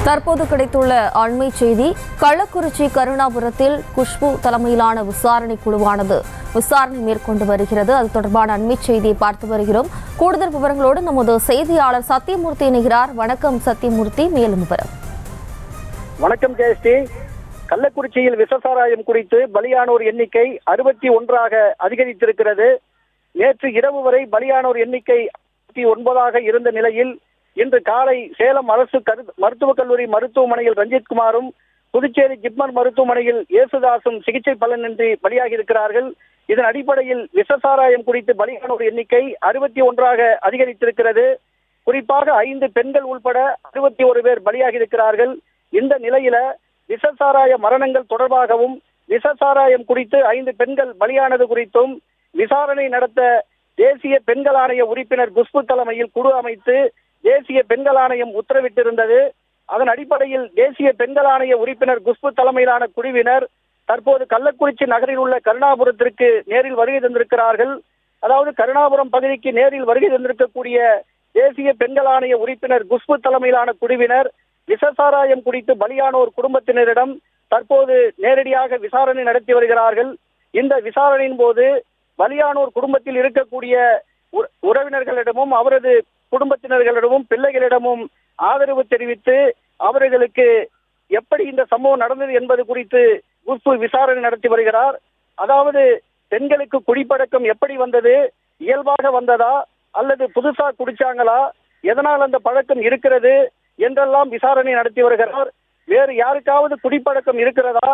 தற்போது கிடைத்துள்ள அண்மை செய்தி, கள்ளக்குறிச்சி கருணாபுரத்தில் குஷ்பு தலைமையிலான விசாரணை குழுவானது விசாரணை மேற்கொண்டு வருகிறது. அது தொடர்பான அண்மை செய்தியை பார்த்து வருகிறோம். கூடுதல் விவரங்களோடு நமது செய்தியாளர் சத்தியமூர்த்தி இணைகிறார். வணக்கம் சத்தியமூர்த்தி, மேலும் விவரம். வணக்கம் ஜெயஸ்ரீ. கள்ளக்குறிச்சியில் விஷசாராயம் குறித்து பலியானோர் எண்ணிக்கை 61ஆக அதிகரித்திருக்கிறது. நேற்று இரவு வரை பலியானோர் எண்ணிக்கை 69ஆக இருந்த நிலையில் இன்று காலை சேலம் அரசு மருத்துவக் கல்லூரி மருத்துவமனையில் ரஞ்சித்குமாரும், புதுச்சேரி ஜிப்மர் மருத்துவமனையில் இயேசுதாசும் சிகிச்சை பலனின்றி பலியாகி இருக்கிறார்கள். இதன் அடிப்படையில் விஷசாராயம் குறித்து பலியானோர் எண்ணிக்கை 61ஆக அதிகரித்திருக்கிறது. குறிப்பாக 5 பெண்கள் உள்பட 61 பேர் பலியாகி இருக்கிறார்கள். இந்த நிலையில விஷசாராய மரணங்கள் தொடர்பாகவும் விஷசாராயம் குறித்து 5 பெண்கள் பலியானது குறித்தும் விசாரணை நடத்த தேசிய பெண்கள் ஆணைய உறுப்பினர் குஷ்பு தலைமையில் குழு அமைத்து தேசிய பெண்கள் ஆணையம் உத்தரவிட்டிருந்தது. அதன் அடிப்படையில் தேசிய பெண்கள் ஆணைய உறுப்பினர் குஷ்பு தலைமையிலான குழுவினர் தற்போது கள்ளக்குறிச்சி நகரில் உள்ள கருணாபுரத்திற்கு நேரில் வருகை தந்திருக்கிறார்கள். அதாவது கருணாபுரம் பகுதிக்கு நேரில் வருகை தந்திருக்கக்கூடிய தேசிய பெண்கள் ஆணைய உறுப்பினர் குஷ்பு தலைமையிலான குழுவினர் விஷசாராயம் குறித்து பலியானோர் குடும்பத்தினரிடம் தற்போது நேரடியாக விசாரணை நடத்தி வருகிறார்கள். இந்த விசாரணையின் போது பலியானோர் குடும்பத்தில் இருக்கக்கூடிய உறவினர்களிடமும் அவரது குடும்பத்தினர்களிடமும் பிள்ளைகளிடமும் ஆதரவு தெரிவித்து அவர்களுக்கு எப்படி இந்த சம்பவம் நடந்தது என்பது குறித்து குஷ்பு விசாரணை நடத்தி வருகிறார். அதாவது பெண்களுக்கு குடிப்பழக்கம் எப்படி வந்தது, இயல்பாக வந்ததா அல்லது புதுசா குடிச்சாங்களா, எதனால் அந்த பழக்கம் இருக்கிறது என்றெல்லாம் விசாரணை நடத்தி வருகிறார். வேறு யாருக்காவது குடிப்பழக்கம் இருக்கிறதா,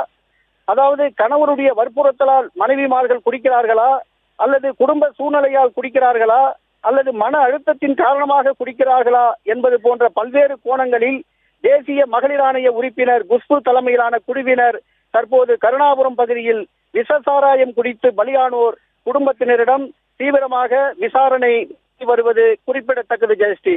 அதாவது கணவருடைய வற்புறுத்தலால் மனைவிமார்கள் குடிக்கிறார்களா, அல்லது குடும்ப சூழ்நிலையால் குடிக்கிறார்களா, அல்லது மன அழுத்தத்தின் காரணமாக குடிக்கிறார்களா என்பது போன்ற பல்வேறு கோணங்களில் தேசிய மகளிர் ஆணைய உறுப்பினர் குஷ்பு தலைமையிலான குழுவினர் தற்போது கருணாபுரம் பகுதியில் விஷசாராயம் குறித்து பலியானோர் குடும்பத்தினரிடம் தீவிரமாக விசாரணை வருவது குறிப்பிடத்தக்கது. ஜெயஸ்ரீ.